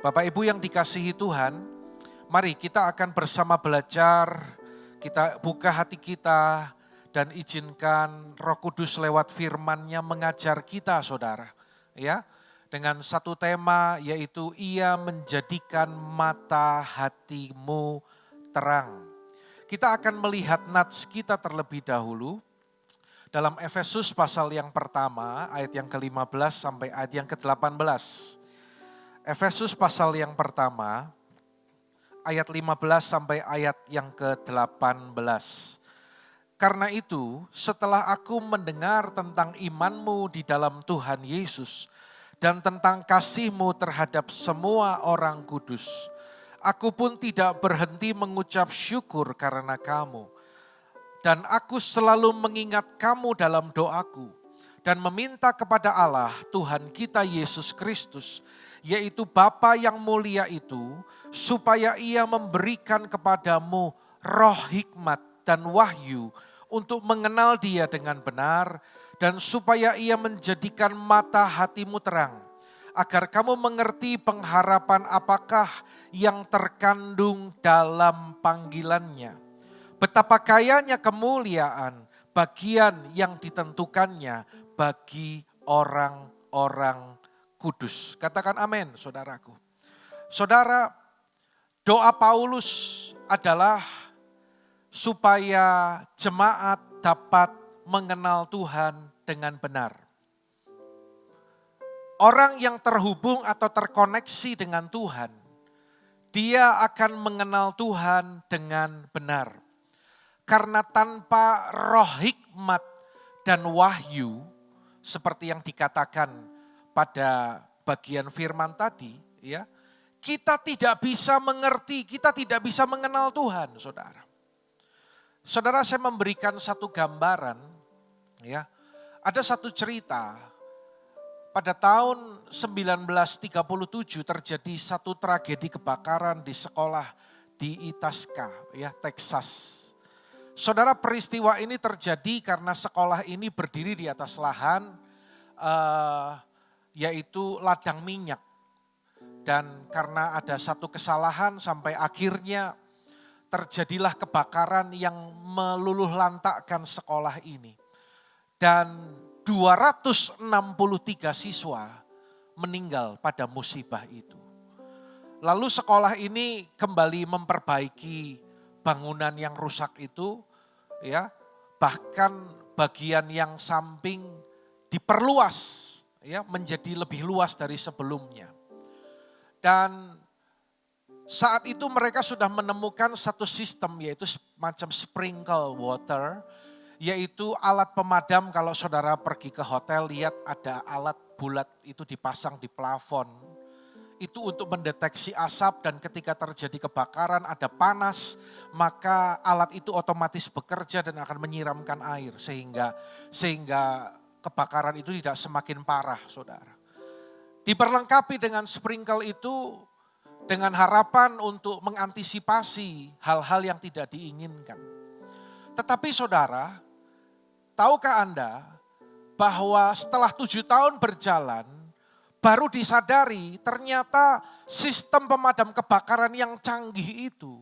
Bapak Ibu yang dikasihi Tuhan, mari kita akan bersama belajar, kita buka hati kita dan izinkan Roh Kudus lewat firman-Nya mengajar kita, saudara. Ya, dengan satu tema yaitu Ia menjadikan mata hatimu terang. Kita akan melihat nats kita terlebih dahulu dalam Efesus pasal yang pertama, ayat yang ke-15 sampai ayat yang ke-18. Efesus pasal yang pertama, ayat 15 sampai ayat yang ke-18. Karena itu, setelah aku mendengar tentang imanmu di dalam Tuhan Yesus dan tentang kasihmu terhadap semua orang kudus, aku pun tidak berhenti mengucap syukur karena kamu. Dan aku selalu mengingat kamu dalam doaku dan meminta kepada Allah Tuhan kita Yesus Kristus, yaitu Bapa yang mulia itu, supaya Ia memberikan kepadamu roh hikmat dan wahyu untuk mengenal Dia dengan benar, dan supaya Ia menjadikan mata hatimu terang, agar kamu mengerti pengharapan apakah yang terkandung dalam panggilannya. Betapa kayanya kemuliaan bagian yang ditentukannya bagi orang-orang kudus. Katakan amin, saudaraku. Saudara, doa Paulus adalah supaya jemaat dapat mengenal Tuhan dengan benar. Orang yang terhubung atau terkoneksi dengan Tuhan, dia akan mengenal Tuhan dengan benar. Karena tanpa roh hikmat dan wahyu, seperti yang dikatakan pada bagian firman tadi, ya, kita tidak bisa mengerti, kita tidak bisa mengenal Tuhan, saudara. Saudara, saya memberikan satu gambaran, ya. Ada satu cerita, pada tahun 1937 terjadi satu tragedi kebakaran di sekolah di Itasca, ya, Texas. Saudara, peristiwa ini terjadi karena sekolah ini berdiri di atas lahan, yaitu ladang minyak. Dan karena ada satu kesalahan sampai akhirnya terjadilah kebakaran yang meluluh lantakkan sekolah ini. Dan 263 siswa meninggal pada musibah itu. Lalu sekolah ini kembali memperbaiki bangunan yang rusak itu, ya, bahkan bagian yang samping diperluas, ya, menjadi lebih luas dari sebelumnya. Dan saat itu mereka sudah menemukan satu sistem, yaitu macam sprinkle water, yaitu alat pemadam. Kalau saudara pergi ke hotel, lihat ada alat bulat itu dipasang di plafon. Itu untuk mendeteksi asap, dan ketika terjadi kebakaran ada panas, maka alat itu otomatis bekerja dan akan menyiramkan air sehingga kebakaran itu tidak semakin parah, saudara. Diperlengkapi dengan sprinkle itu dengan harapan untuk mengantisipasi hal-hal yang tidak diinginkan. Tetapi saudara, tahukah Anda bahwa setelah 7 tahun berjalan, baru disadari ternyata sistem pemadam kebakaran yang canggih itu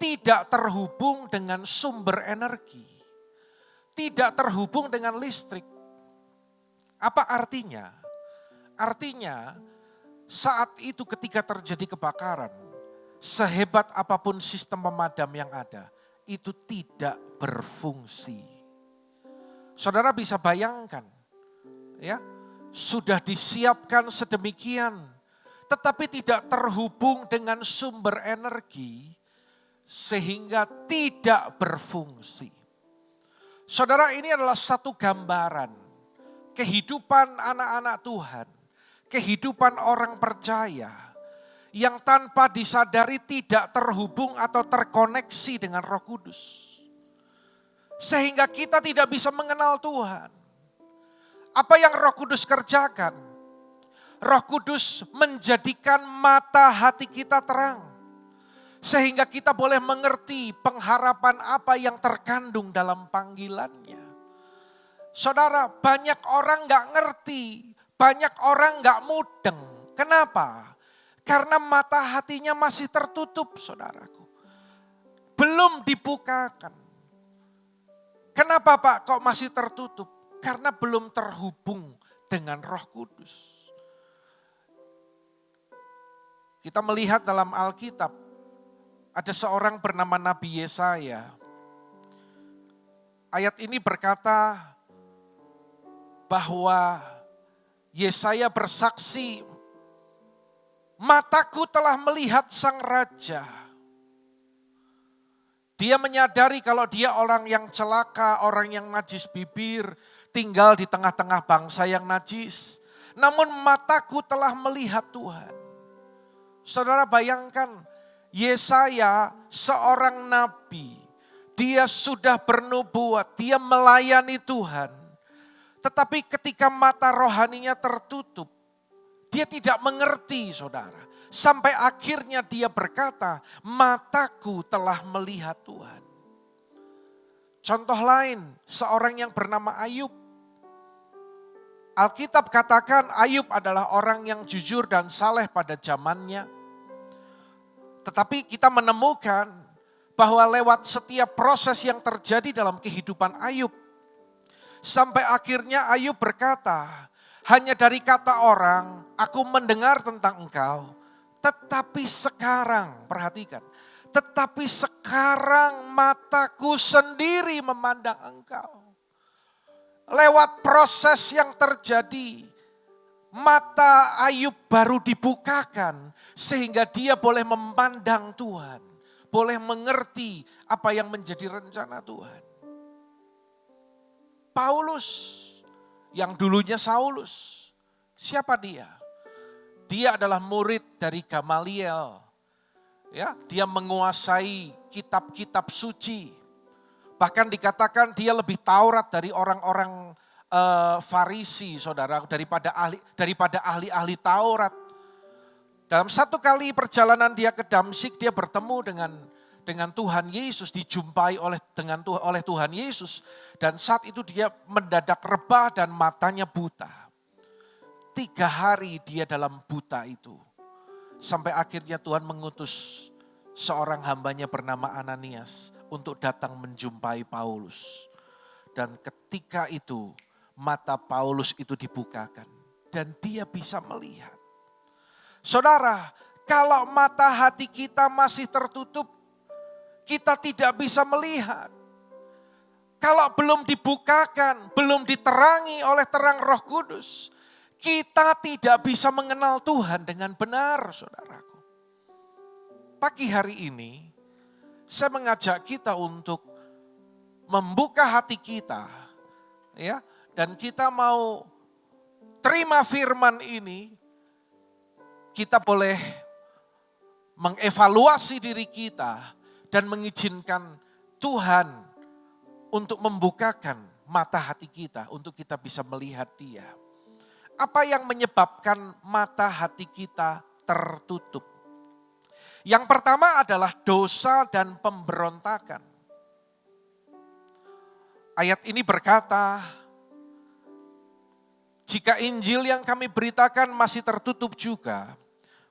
tidak terhubung dengan sumber energi. Tidak terhubung dengan listrik. Apa artinya? Artinya saat itu ketika terjadi kebakaran, sehebat apapun sistem pemadam yang ada, itu tidak berfungsi. Saudara bisa bayangkan, ya, sudah disiapkan sedemikian, tetapi tidak terhubung dengan sumber energi, sehingga tidak berfungsi. Saudara, ini adalah satu gambaran kehidupan anak-anak Tuhan, kehidupan orang percaya, yang tanpa disadari tidak terhubung atau terkoneksi dengan Roh Kudus. Sehingga kita tidak bisa mengenal Tuhan. Apa yang Roh Kudus kerjakan? Roh Kudus menjadikan mata hati kita terang. Sehingga kita boleh mengerti pengharapan apa yang terkandung dalam panggilannya. Saudara, banyak orang gak ngerti, banyak orang gak mudeng. Kenapa? Karena mata hatinya masih tertutup, saudaraku. Belum dibukakan. Kenapa Pak kok masih tertutup? Karena belum terhubung dengan Roh Kudus. Kita melihat dalam Alkitab, ada seorang bernama Nabi Yesaya. Ayat ini berkata bahwa Yesaya bersaksi, mataku telah melihat Sang Raja. Dia menyadari kalau dia orang yang celaka, orang yang najis bibir, tinggal di tengah-tengah bangsa yang najis. Namun mataku telah melihat Tuhan. Saudara bayangkan, Yesaya seorang nabi, dia sudah bernubuat, dia melayani Tuhan. Tetapi ketika mata rohaninya tertutup, dia tidak mengerti, saudara. Sampai akhirnya dia berkata, mataku telah melihat Tuhan. Contoh lain, seorang yang bernama Ayub. Alkitab katakan Ayub adalah orang yang jujur dan saleh pada zamannya. Tetapi kita menemukan bahwa lewat setiap proses yang terjadi dalam kehidupan Ayub, sampai akhirnya Ayub berkata, hanya dari kata orang, aku mendengar tentang engkau, tetapi sekarang, perhatikan, tetapi sekarang mataku sendiri memandang engkau. Lewat proses yang terjadi, mata Ayub baru dibukakan sehingga dia boleh memandang Tuhan, boleh mengerti apa yang menjadi rencana Tuhan. Paulus yang dulunya Saulus, siapa dia? Dia adalah murid dari Gamaliel. Ya, dia menguasai kitab-kitab suci. Bahkan dikatakan dia lebih Taurat dari orang-orang Farisi, saudara, daripada ahli-ahli Taurat. Dalam satu kali perjalanan dia ke Damsyik, dia bertemu dengan Tuhan Yesus, dijumpai oleh Tuhan Yesus. Dan saat itu dia mendadak rebah dan matanya buta. 3 hari dia dalam buta itu. Sampai akhirnya Tuhan mengutus seorang hambanya bernama Ananias untuk datang menjumpai Paulus. Dan ketika itu mata Paulus itu dibukakan dan dia bisa melihat. Saudara, kalau mata hati kita masih tertutup, kita tidak bisa melihat. Kalau belum dibukakan, belum diterangi oleh terang Roh Kudus, kita tidak bisa mengenal Tuhan dengan benar, saudaraku. Pagi hari ini, saya mengajak kita untuk membuka hati kita, ya, dan kita mau terima firman ini, kita boleh mengevaluasi diri kita dan mengizinkan Tuhan untuk membukakan mata hati kita, untuk kita bisa melihat Dia. Apa yang menyebabkan mata hati kita tertutup? Yang pertama adalah dosa dan pemberontakan. Ayat ini berkata, jika Injil yang kami beritakan masih tertutup juga,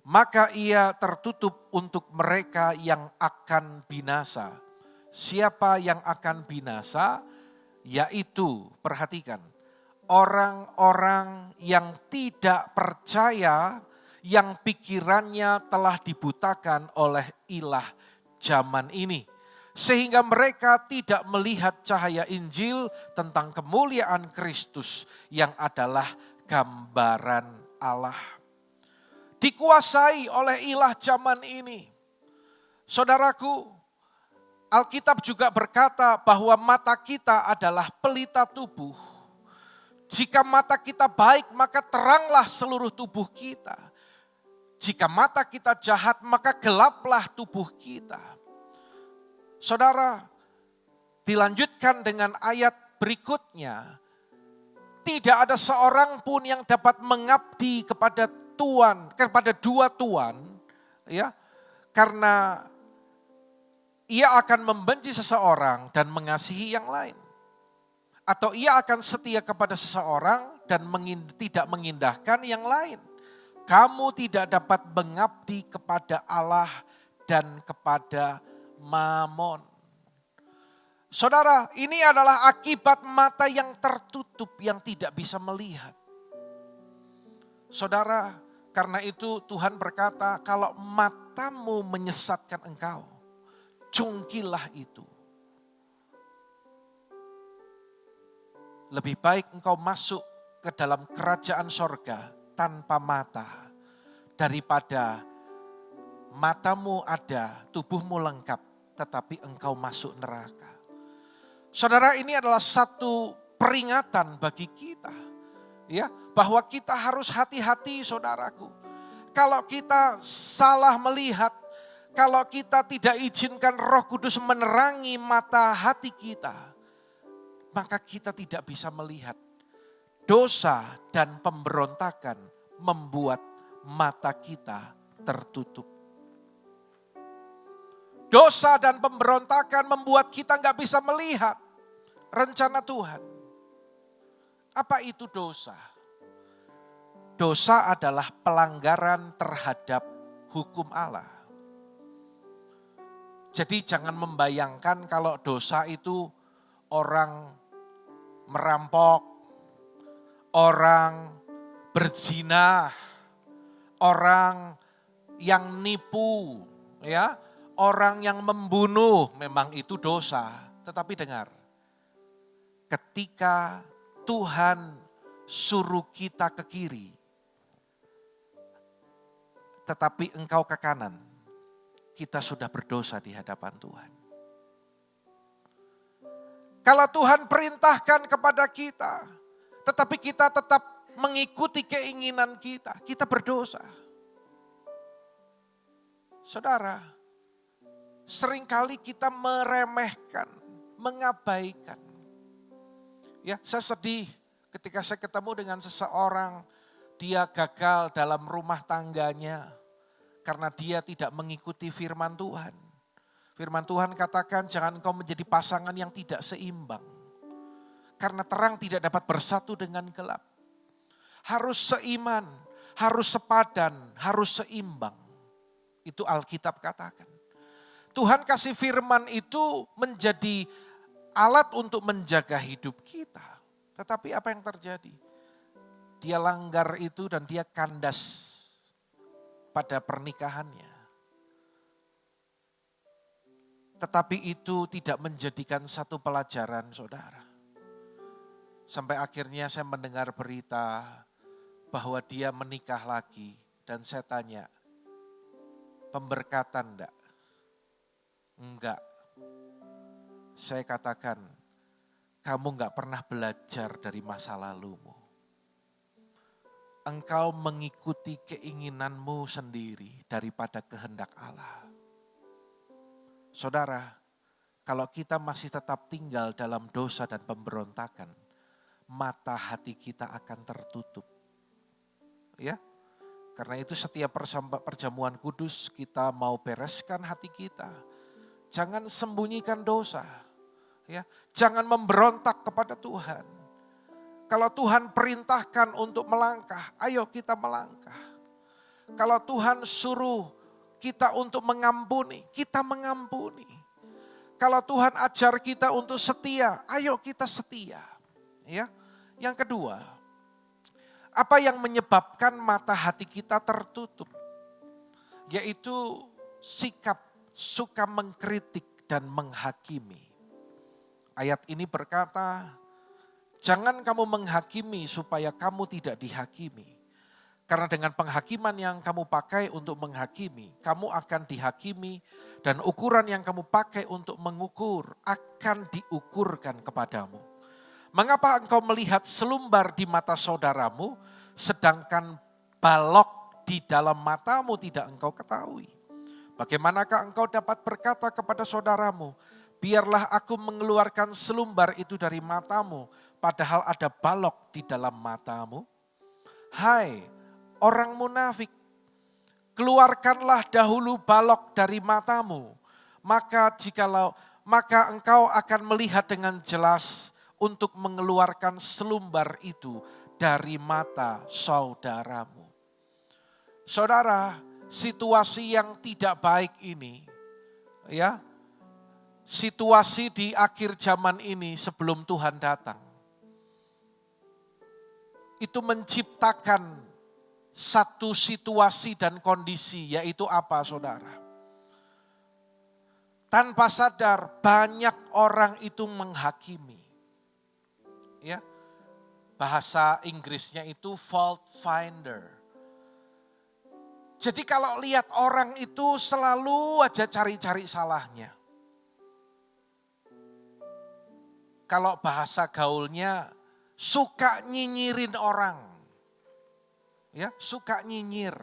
maka ia tertutup untuk mereka yang akan binasa. Siapa yang akan binasa? Yaitu, perhatikan, orang-orang yang tidak percaya, yang pikirannya telah dibutakan oleh ilah zaman ini. Sehingga mereka tidak melihat cahaya Injil tentang kemuliaan Kristus yang adalah gambaran Allah. Dikuasai oleh ilah zaman ini. Saudaraku, Alkitab juga berkata bahwa mata kita adalah pelita tubuh. Jika mata kita baik, maka teranglah seluruh tubuh kita. Jika mata kita jahat, maka gelaplah tubuh kita. Saudara, dilanjutkan dengan ayat berikutnya. Tidak ada seorang pun yang dapat mengabdi kepada Tuhan, kepada dua Tuhan, ya, karena ia akan membenci seseorang dan mengasihi yang lain. Atau ia akan setia kepada seseorang dan tidak mengindahkan yang lain. kamu tidak dapat mengabdi kepada Allah dan kepada Mamon. Saudara, ini adalah akibat mata yang tertutup yang tidak bisa melihat. Saudara, karena itu Tuhan berkata, kalau matamu menyesatkan engkau, cungkilah itu. Lebih baik engkau masuk ke dalam kerajaan sorga tanpa mata, daripada matamu ada, tubuhmu lengkap, tetapi engkau masuk neraka. Saudara, ini adalah satu peringatan bagi kita, ya, bahwa kita harus hati-hati, saudaraku. Kalau kita salah melihat, kalau kita tidak izinkan Roh Kudus menerangi mata hati kita, maka kita tidak bisa melihat. Dosa dan pemberontakan membuat mata kita tertutup. Dosa dan pemberontakan membuat kita nggak bisa melihat rencana Tuhan. Apa itu dosa? Dosa adalah pelanggaran terhadap hukum Allah. Jadi jangan membayangkan kalau dosa itu orang merampok, orang berzina, orang yang nipu, ya, orang yang membunuh, memang itu dosa. Tetapi dengar, ketika Tuhan suruh kita ke kiri, tetapi engkau ke kanan, kita sudah berdosa di hadapan Tuhan. Kalau Tuhan perintahkan kepada kita, tetapi kita tetap mengikuti keinginan kita, kita berdosa. Saudara, seringkali kita meremehkan, mengabaikan. Ya, saya sedih ketika saya ketemu dengan seseorang, dia gagal dalam rumah tangganya karena dia tidak mengikuti firman Tuhan. Firman Tuhan katakan, jangan engkau menjadi pasangan yang tidak seimbang. Karena terang tidak dapat bersatu dengan gelap. Harus seiman, harus sepadan, harus seimbang. Itu Alkitab katakan. Tuhan kasih firman itu menjadi alat untuk menjaga hidup kita. Tetapi apa yang terjadi? Dia langgar itu dan dia kandas pada pernikahannya. Tetapi itu tidak menjadikan satu pelajaran, saudara. Sampai akhirnya saya mendengar berita bahwa dia menikah lagi. Dan saya tanya, pemberkatan enggak? Enggak. Saya katakan, kamu enggak pernah belajar dari masa lalumu. Engkau mengikuti keinginanmu sendiri daripada kehendak Allah. Saudara, kalau kita masih tetap tinggal dalam dosa dan pemberontakan, mata hati kita akan tertutup. Ya, karena itu setiap perjamuan kudus kita mau bereskan hati kita. Jangan sembunyikan dosa. Ya, jangan memberontak kepada Tuhan. Kalau Tuhan perintahkan untuk melangkah, ayo kita melangkah. Kalau Tuhan suruh kita untuk mengampuni, kita mengampuni. Kalau Tuhan ajar kita untuk setia, ayo kita setia. Ya. Yang kedua, apa yang menyebabkan mata hati kita tertutup? Yaitu sikap suka mengkritik dan menghakimi. Ayat ini berkata, jangan kamu menghakimi supaya kamu tidak dihakimi. Karena dengan penghakiman yang kamu pakai untuk menghakimi, kamu akan dihakimi dan ukuran yang kamu pakai untuk mengukur akan diukurkan kepadamu. Mengapa engkau melihat selumbar di mata saudaramu, sedangkan balok di dalam matamu tidak engkau ketahui? Bagaimanakah engkau dapat berkata kepada saudaramu, biarlah aku mengeluarkan selumbar itu dari matamu, padahal ada balok di dalam matamu? Hai orang munafik, keluarkanlah dahulu balok dari matamu, maka engkau akan melihat dengan jelas untuk mengeluarkan selumbar itu dari mata saudaramu. Saudara, situasi yang tidak baik ini, ya, situasi di akhir zaman ini sebelum Tuhan datang, itu menciptakan satu situasi dan kondisi, yaitu apa, saudara? Tanpa sadar banyak orang itu menghakimi. Ya. Bahasa Inggrisnya itu fault finder. Jadi kalau lihat orang itu selalu aja cari-cari salahnya. Kalau bahasa gaulnya suka nyinyirin orang. Ya, suka nyinyir.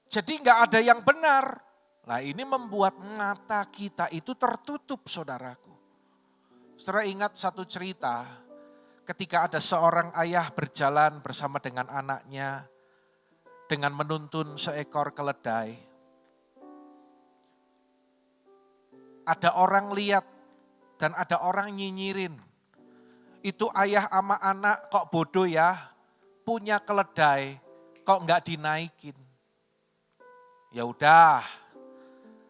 Jadi enggak ada yang benar. Nah, ini membuat mata kita itu tertutup, saudaraku. Saudara ingat satu cerita ketika ada seorang ayah berjalan bersama dengan anaknya dengan menuntun seekor keledai. Ada orang lihat dan ada orang nyinyirin. Itu ayah sama anak kok bodoh ya, punya keledai kok enggak dinaikin. Ya udah,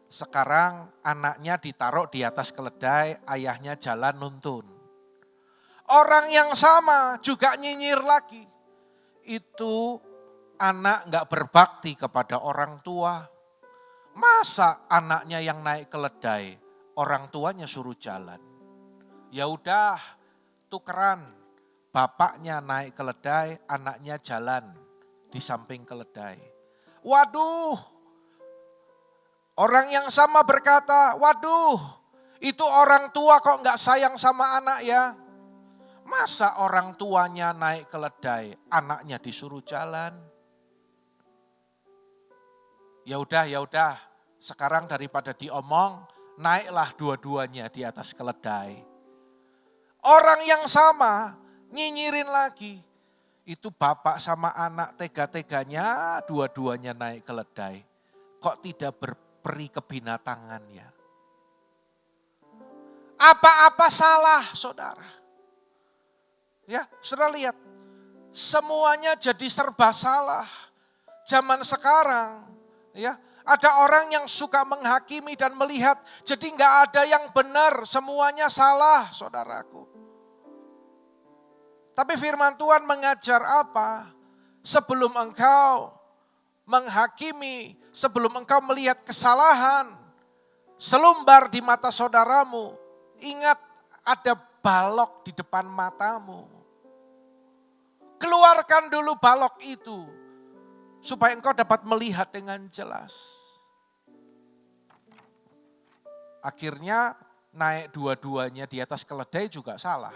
sekarang anaknya ditaruh di atas keledai, ayahnya jalan nuntun. Orang yang sama juga nyinyir lagi. Itu anak gak berbakti kepada orang tua. Masa anaknya yang naik keledai, orang tuanya suruh jalan. Ya udah, tukeran. Bapaknya naik keledai, anaknya jalan di samping keledai. Waduh, orang yang sama berkata, waduh, itu orang tua kok gak sayang sama anak ya. Masa orang tuanya naik keledai, anaknya disuruh jalan. Ya udah, sekarang daripada diomong, naiklah dua-duanya di atas keledai. Orang yang sama nyinyirin lagi. Itu bapak sama anak tega-teganya dua-duanya naik keledai. Kok tidak berperi kebinatangan ya? Apa-apa salah, saudara. Ya, saudara lihat. Semuanya jadi serba salah. Zaman sekarang, ya, ada orang yang suka menghakimi dan melihat, jadi nggak ada yang benar, semuanya salah, saudaraku. Tapi firman Tuhan mengajar apa? Sebelum engkau menghakimi, sebelum engkau melihat kesalahan, selumbar di mata saudaramu, ingat ada balok di depan matamu. Keluarkan dulu balok itu, supaya engkau dapat melihat dengan jelas. Akhirnya naik dua-duanya di atas keledai juga salah.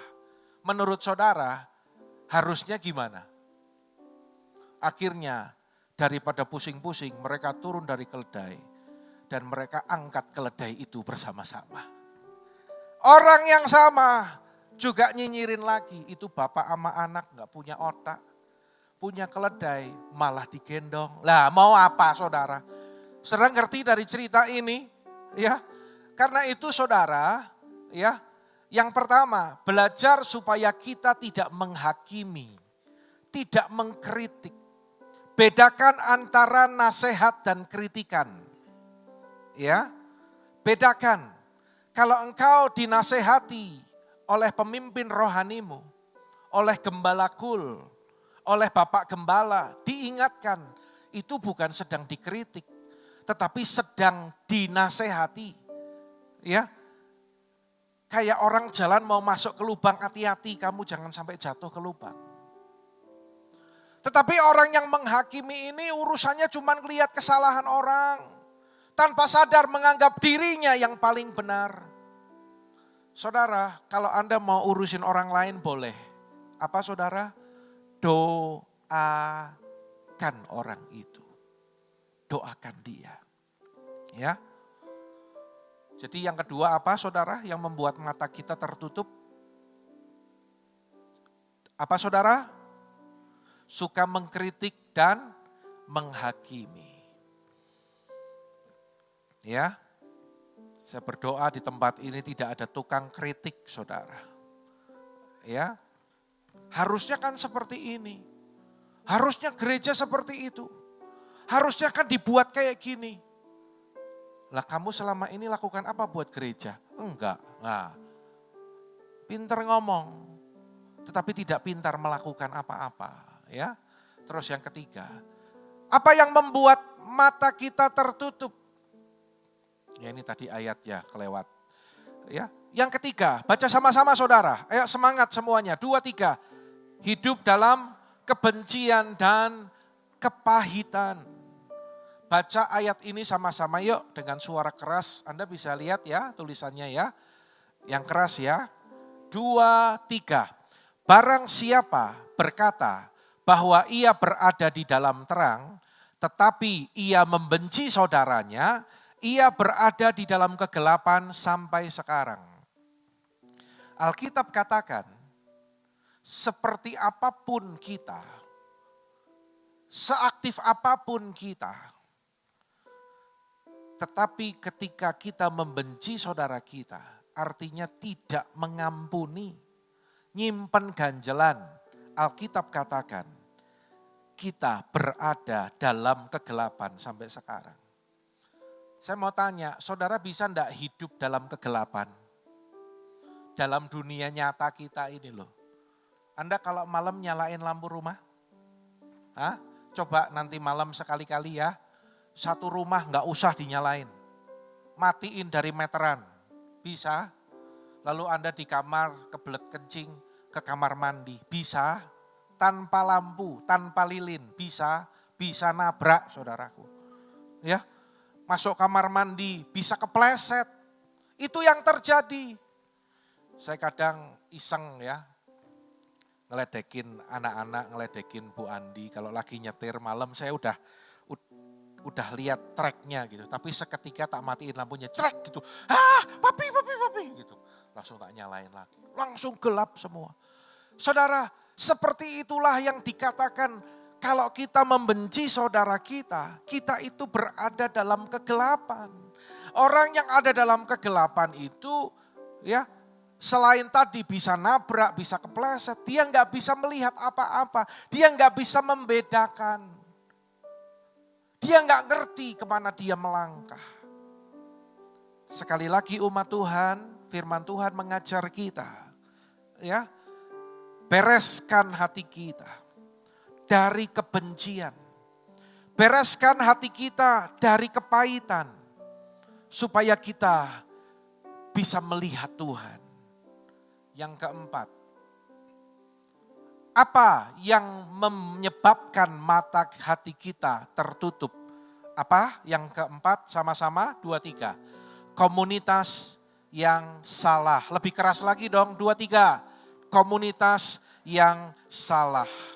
Menurut saudara, harusnya gimana? Akhirnya daripada pusing-pusing mereka turun dari keledai dan mereka angkat keledai itu bersama-sama. Orang yang sama juga nyinyirin lagi, itu bapak sama anak gak punya otak. Punya keledai malah digendong. Lah mau apa saudara? Saudara ngerti dari cerita ini? Ya, karena itu saudara, ya, yang pertama belajar supaya kita tidak menghakimi, tidak mengkritik. Bedakan antara nasihat dan kritikan. Ya, bedakan. Kalau engkau dinasehati oleh pemimpin rohanimu, oleh gembala kul, oleh Bapak Gembala, diingatkan itu bukan sedang dikritik, tetapi sedang dinasehati. Ya, kayak orang jalan mau masuk ke lubang, hati-hati kamu jangan sampai jatuh ke lubang. Tetapi orang yang menghakimi ini urusannya cuma lihat kesalahan orang, tanpa sadar menganggap dirinya yang paling benar. Saudara, kalau Anda mau urusin orang lain boleh. Apa saudara? Doakan orang itu. Doakan dia. Ya. Jadi yang kedua apa saudara yang membuat mata kita tertutup? Apa saudara? Suka mengkritik dan menghakimi. Ya. Saya berdoa di tempat ini tidak ada tukang kritik saudara. Ya. Harusnya kan seperti ini. Harusnya gereja seperti itu. Harusnya kan dibuat kayak gini. Lah kamu selama ini lakukan apa buat gereja? Enggak. Nah, pinter ngomong, tetapi tidak pintar melakukan apa-apa. Ya. Terus yang ketiga, apa yang membuat mata kita tertutup? Ya ini tadi ayat ya kelewat. Ya, yang ketiga, baca sama-sama saudara. Ayo semangat semuanya. 2, 3. Hidup dalam kebencian dan kepahitan. Baca ayat ini sama-sama yuk dengan suara keras. Anda bisa lihat ya tulisannya ya. Yang keras ya. 2, 3. Barang siapa berkata bahwa ia berada di dalam terang, tetapi ia membenci saudaranya, ia berada di dalam kegelapan sampai sekarang. Alkitab katakan, seperti apapun kita, seaktif apapun kita, tetapi ketika kita membenci saudara kita, artinya tidak mengampuni, nyimpen ganjelan. Alkitab katakan, kita berada dalam kegelapan sampai sekarang. Saya mau tanya, saudara bisa enggak hidup dalam kegelapan? Dalam dunia nyata kita ini loh. Anda kalau malam nyalain lampu rumah? Hah? Coba nanti malam sekali-kali ya. Satu rumah enggak usah dinyalain. Matiin dari meteran. Bisa? Lalu Anda di kamar kebelet kencing ke kamar mandi. Bisa? Tanpa lampu, tanpa lilin. Bisa? Bisa nabrak saudaraku. Ya? Masuk kamar mandi, bisa kepleset. Itu yang terjadi. Saya kadang iseng ya, ngeledekin anak-anak, ngeledekin Bu Andi. Kalau lagi nyetir malam saya udah lihat tracknya gitu. Tapi seketika tak matiin lampunya, trek gitu. Papi gitu. Langsung tak nyalain lagi. Langsung gelap semua. Saudara, seperti itulah yang dikatakan. Kalau kita membenci saudara kita, kita itu berada dalam kegelapan. Orang yang ada dalam kegelapan itu ya selain tadi bisa nabrak, bisa kepleset, dia nggak bisa melihat apa-apa. Dia nggak bisa membedakan. Dia nggak ngerti kemana dia melangkah. Sekali lagi umat Tuhan, firman Tuhan mengajar kita. Ya, bereskan hati kita dari kebencian. Bereskan hati kita dari kepahitan. Supaya kita bisa melihat Tuhan. Yang keempat. Apa yang menyebabkan mata hati kita tertutup? Apa? Yang keempat sama-sama 2, 3. Komunitas yang salah. Lebih keras lagi dong 2, 3. Komunitas yang salah.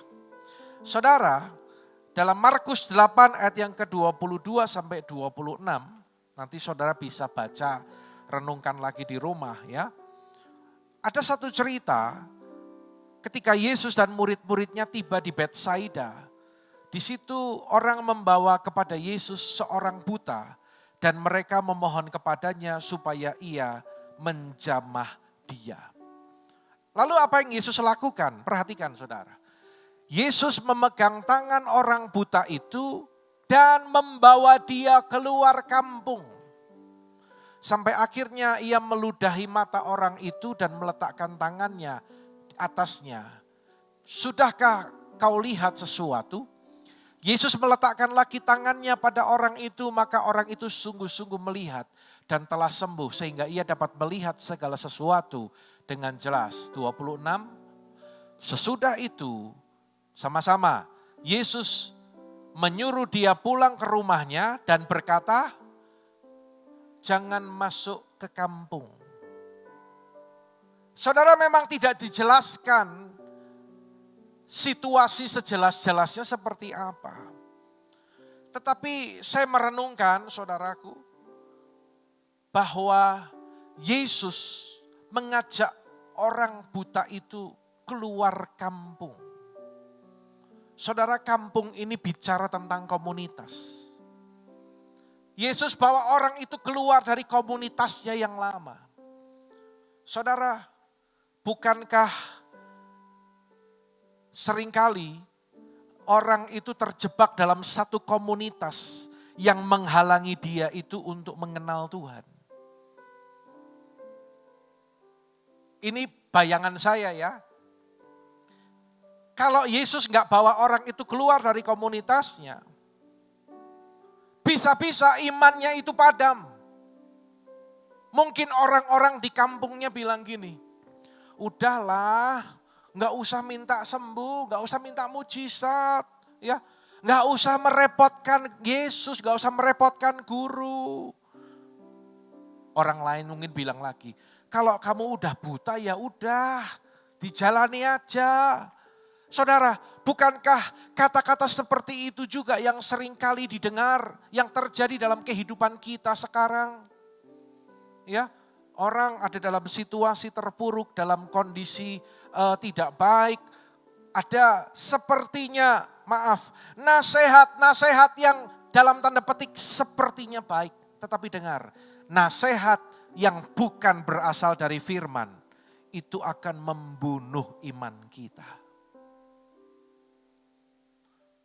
Saudara, dalam Markus 8 ayat yang ke-22 sampai 26, nanti saudara bisa baca, renungkan lagi di rumah ya. Ada satu cerita ketika Yesus dan murid-muridnya tiba di Betsaida. Di situ orang membawa kepada Yesus seorang buta dan mereka memohon kepadanya supaya ia menjamah dia. Lalu apa yang Yesus lakukan? Perhatikan saudara. Yesus memegang tangan orang buta itu dan membawa dia keluar kampung. Sampai akhirnya ia meludahi mata orang itu dan meletakkan tangannya di atasnya. Sudahkah kau lihat sesuatu? Yesus meletakkan lagi tangannya pada orang itu, maka orang itu sungguh-sungguh melihat dan telah sembuh sehingga ia dapat melihat segala sesuatu dengan jelas. 26, sesudah itu sama-sama, Yesus menyuruh dia pulang ke rumahnya dan berkata, jangan masuk ke kampung. Saudara, memang tidak dijelaskan situasi sejelas-jelasnya seperti apa. Tetapi saya merenungkan saudaraku, bahwa Yesus mengajak orang buta itu keluar kampung. Saudara, kampung ini bicara tentang komunitas. Yesus bawa orang itu keluar dari komunitasnya yang lama. Saudara, bukankah seringkali orang itu terjebak dalam satu komunitas yang menghalangi dia itu untuk mengenal Tuhan. Ini bayangan saya ya. Kalau Yesus nggak bawa orang itu keluar dari komunitasnya, bisa-bisa imannya itu padam. Mungkin orang-orang di kampungnya bilang gini, udahlah, nggak usah minta sembuh, nggak usah minta mujizat, ya, nggak usah merepotkan Yesus, nggak usah merepotkan guru. Orang lain mungkin bilang lagi, kalau kamu udah buta ya udah, dijalani aja. Saudara, bukankah kata-kata seperti itu juga yang seringkali didengar, yang terjadi dalam kehidupan kita sekarang? Ya, orang ada dalam situasi terpuruk, dalam kondisi tidak baik. Ada sepertinya, nasihat-nasihat yang dalam tanda petik sepertinya baik. Tetapi dengar, nasihat yang bukan berasal dari firman, itu akan membunuh iman kita.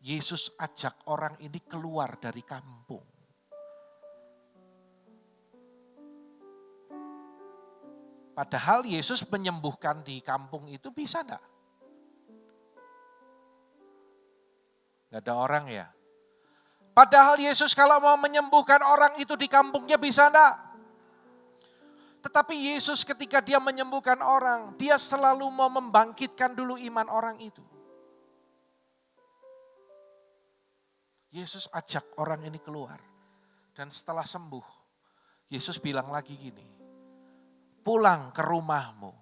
Yesus ajak orang ini keluar dari kampung. Padahal Yesus menyembuhkan di kampung itu bisa enggak? Enggak ada orang ya. Padahal Yesus kalau mau menyembuhkan orang itu di kampungnya bisa enggak? Tetapi Yesus ketika dia menyembuhkan orang, dia selalu mau membangkitkan dulu iman orang itu. Yesus ajak orang ini keluar. Dan setelah sembuh, Yesus bilang lagi gini, pulang ke rumahmu.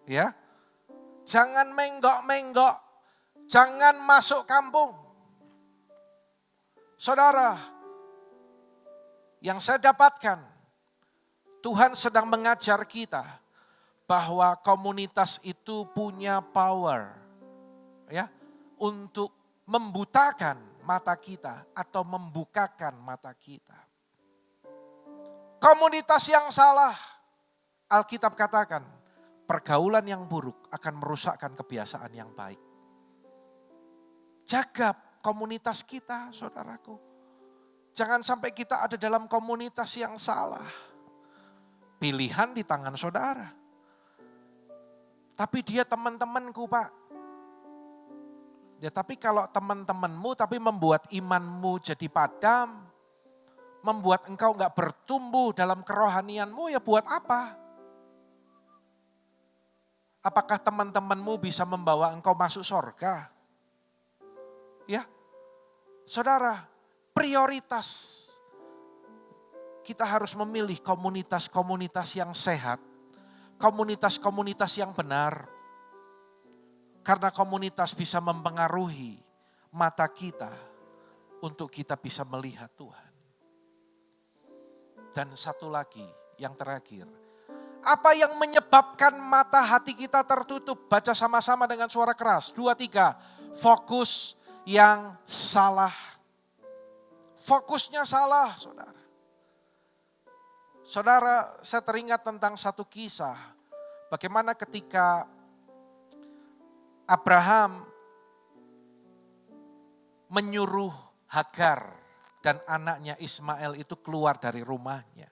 Ya, jangan menggok-menggok, jangan masuk kampung. Saudara, yang saya dapatkan, Tuhan sedang mengajar kita bahwa komunitas itu punya power, ya, untuk membutakan mata kita atau membukakan mata kita. Komunitas yang salah, Alkitab katakan, pergaulan yang buruk akan merusakkan kebiasaan yang baik. Jaga komunitas kita, saudaraku. Jangan sampai kita ada dalam komunitas yang salah. Pilihan di tangan saudara. Tapi dia teman-temanku, Pak. Ya, tapi kalau teman-temanmu tapi membuat imanmu jadi padam, membuat engkau enggak bertumbuh dalam kerohanianmu, ya buat apa? Apakah teman-temanmu bisa membawa engkau masuk surga? Ya, saudara, prioritas. Kita harus memilih komunitas-komunitas yang sehat, komunitas-komunitas yang benar. Karena komunitas bisa mempengaruhi mata kita untuk kita bisa melihat Tuhan. Dan satu lagi yang terakhir. Apa yang menyebabkan mata hati kita tertutup? Baca sama-sama dengan suara keras. 2, 3. Fokus yang salah. Fokusnya salah, saudara. Saudara, saya teringat tentang satu kisah. Bagaimana ketika Abraham menyuruh Hagar dan anaknya Ismail itu keluar dari rumahnya.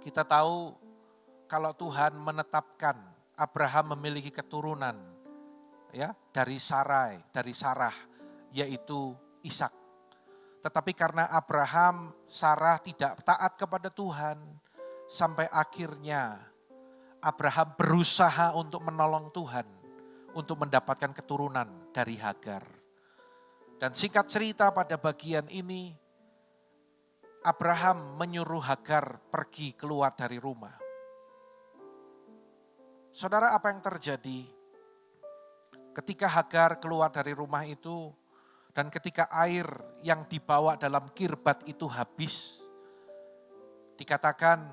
Kita tahu kalau Tuhan menetapkan Abraham memiliki keturunan ya dari Sarah yaitu Ishak. Tetapi karena Abraham, Sarah tidak taat kepada Tuhan sampai akhirnya Abraham berusaha untuk menolong Tuhan untuk mendapatkan keturunan dari Hagar. Dan singkat cerita pada bagian ini, Abraham menyuruh Hagar pergi keluar dari rumah. Saudara, apa yang terjadi ketika Hagar keluar dari rumah itu dan ketika air yang dibawa dalam kirbat itu habis, dikatakan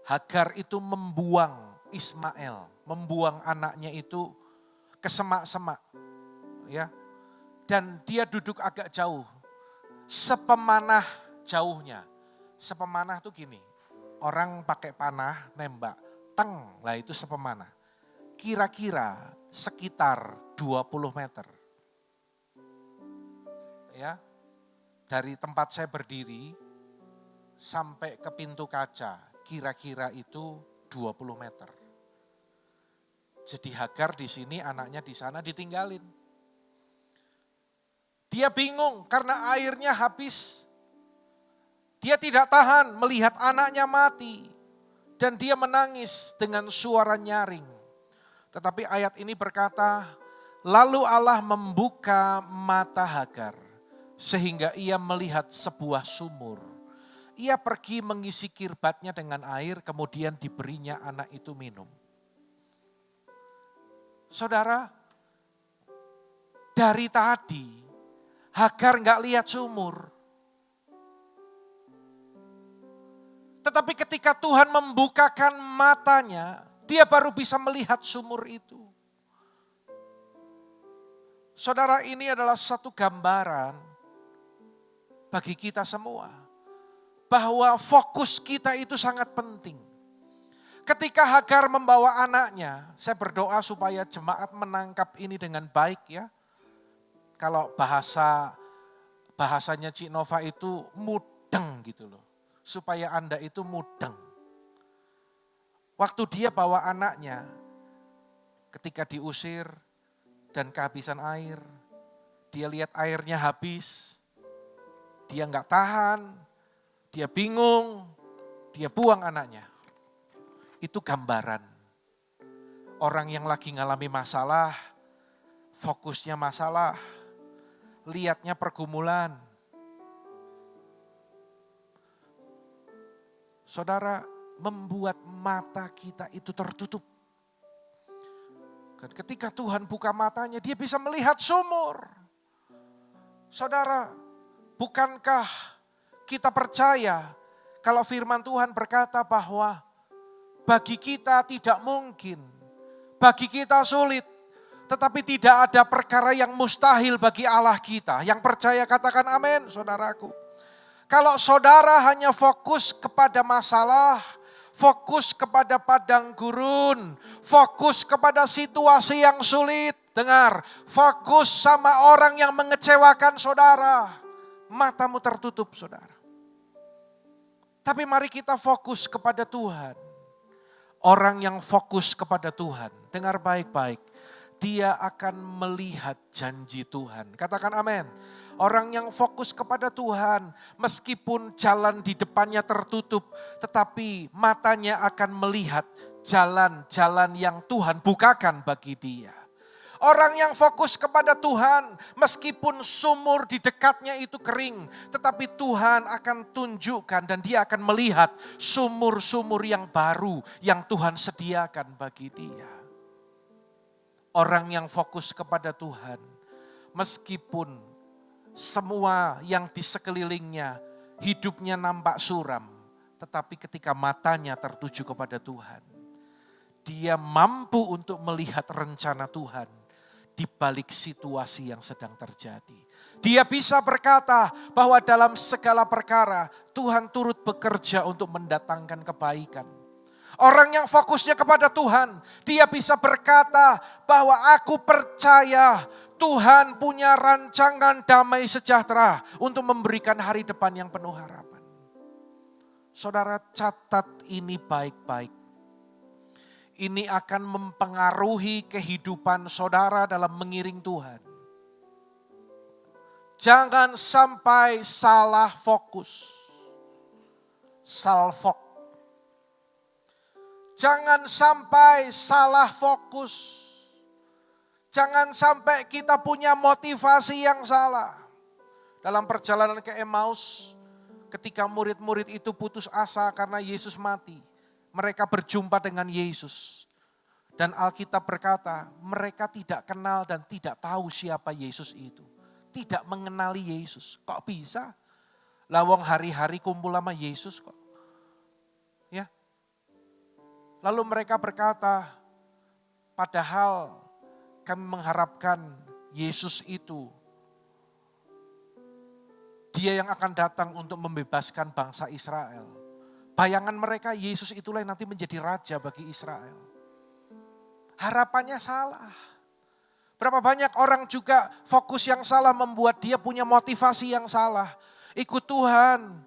Hagar itu membuang Ismail, membuang anaknya itu ke semak-semak, ya, dan dia duduk agak jauh, sepemanah jauhnya. Sepemanah tuh gini, orang pakai panah nembak, teng, lah itu sepemanah. Kira-kira sekitar 20 meter. ya, dari tempat saya berdiri sampai ke pintu kaca, kira-kira itu 20 meter. Jadi Hagar di sini, anaknya di sana ditinggalin. Dia bingung karena airnya habis. Dia tidak tahan melihat anaknya mati. Dan dia menangis dengan suara nyaring. Tetapi ayat ini berkata, lalu Allah membuka mata Hagar sehingga ia melihat sebuah sumur. Ia pergi mengisi kirbatnya dengan air, kemudian diberinya anak itu minum. Saudara, dari tadi Hagar nggak lihat sumur. Tetapi ketika Tuhan membukakan matanya, dia baru bisa melihat sumur itu. Saudara, ini adalah satu gambaran bagi kita semua. Bahwa fokus kita itu sangat penting. Ketika Hagar membawa anaknya, saya berdoa supaya jemaat menangkap ini dengan baik ya. Kalau bahasanya Cik Nova itu mudeng gitu loh. Supaya Anda itu mudeng. Waktu dia bawa anaknya, ketika diusir dan kehabisan air, dia lihat airnya habis, dia nggak tahan, dia bingung, dia buang anaknya. Itu gambaran. Orang yang lagi ngalami masalah, fokusnya masalah, lihatnya pergumulan. Saudara, membuat mata kita itu tertutup. Ketika Tuhan buka matanya, dia bisa melihat sumur. Saudara, bukankah kita percaya kalau firman Tuhan berkata bahwa bagi kita tidak mungkin, bagi kita sulit, tetapi tidak ada perkara yang mustahil bagi Allah kita. Yang percaya katakan amin, saudaraku. Kalau saudara hanya fokus kepada masalah, fokus kepada padang gurun, fokus kepada situasi yang sulit. Dengar, fokus sama orang yang mengecewakan saudara. Matamu tertutup saudara. Tapi mari kita fokus kepada Tuhan. Orang yang fokus kepada Tuhan, dengar baik-baik. Dia akan melihat janji Tuhan. Katakan amin. Orang yang fokus kepada Tuhan, meskipun jalan di depannya tertutup, tetapi matanya akan melihat jalan-jalan yang Tuhan bukakan bagi dia. Orang yang fokus kepada Tuhan, meskipun sumur di dekatnya itu kering, tetapi Tuhan akan tunjukkan dan dia akan melihat sumur-sumur yang baru yang Tuhan sediakan bagi dia. Orang yang fokus kepada Tuhan, meskipun semua yang di sekelilingnya hidupnya nampak suram, tetapi ketika matanya tertuju kepada Tuhan, dia mampu untuk melihat rencana Tuhan di balik situasi yang sedang terjadi. Dia bisa berkata bahwa dalam segala perkara Tuhan turut bekerja untuk mendatangkan kebaikan. Orang yang fokusnya kepada Tuhan, dia bisa berkata bahwa aku percaya Tuhan punya rancangan damai sejahtera untuk memberikan hari depan yang penuh harapan. Saudara, catat ini baik-baik. Ini akan mempengaruhi kehidupan saudara dalam mengiring Tuhan. Jangan sampai salah fokus. Salfok. Jangan sampai salah fokus. Jangan sampai kita punya motivasi yang salah. Dalam perjalanan ke Emmaus, ketika murid-murid itu putus asa karena Yesus mati, mereka berjumpa dengan Yesus. Dan Alkitab berkata, mereka tidak kenal dan tidak tahu siapa Yesus itu. Tidak mengenali Yesus. Kok bisa? Lawang hari-hari kumpul sama Yesus kok. Ya. Lalu mereka berkata, padahal kami mengharapkan Yesus itu, Dia yang akan datang untuk membebaskan bangsa Israel. Bayangan mereka Yesus itulah yang nanti menjadi raja bagi Israel. Harapannya salah. Berapa banyak orang juga fokus yang salah membuat dia punya motivasi yang salah. Ikut Tuhan,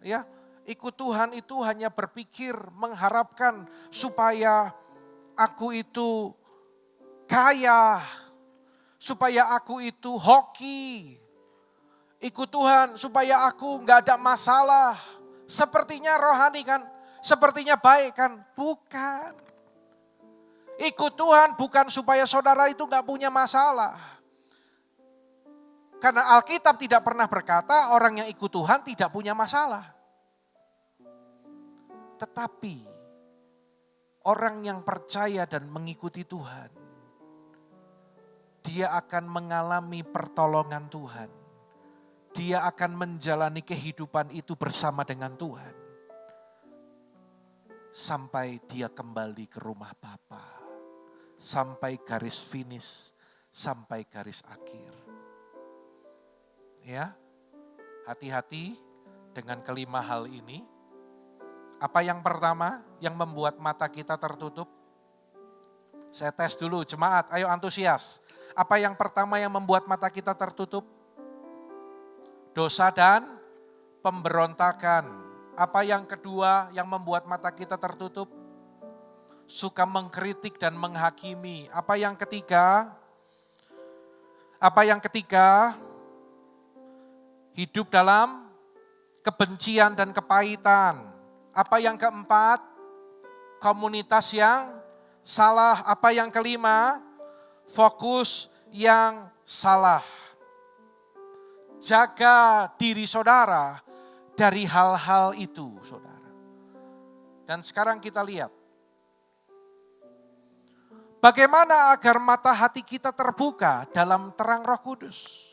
ya. Ikut Tuhan itu hanya berpikir mengharapkan supaya aku itu kaya, supaya aku itu hoki. Ikut Tuhan supaya aku nggak ada masalah. Sepertinya rohani kan, sepertinya baik kan, bukan. Ikut Tuhan bukan supaya saudara itu nggak punya masalah. Karena Alkitab tidak pernah berkata orang yang ikut Tuhan tidak punya masalah. Tetapi orang yang percaya dan mengikuti Tuhan, dia akan mengalami pertolongan Tuhan. Dia akan menjalani kehidupan itu bersama dengan Tuhan. Sampai dia kembali ke rumah Bapa. Sampai garis finish, sampai garis akhir. Ya, hati-hati dengan kelima hal ini. Apa yang pertama yang membuat mata kita tertutup? Saya tes dulu, jemaat, ayo antusias. Apa yang pertama yang membuat mata kita tertutup? Dosa dan pemberontakan. Apa yang kedua yang membuat mata kita tertutup? Suka mengkritik dan menghakimi. Apa yang ketiga? Hidup dalam kebencian dan kepahitan. Apa yang keempat? Komunitas yang salah. Apa yang kelima? Fokus yang salah. Jaga diri saudara dari hal-hal itu, saudara. Dan sekarang kita lihat. Bagaimana agar mata hati kita terbuka dalam terang Roh Kudus?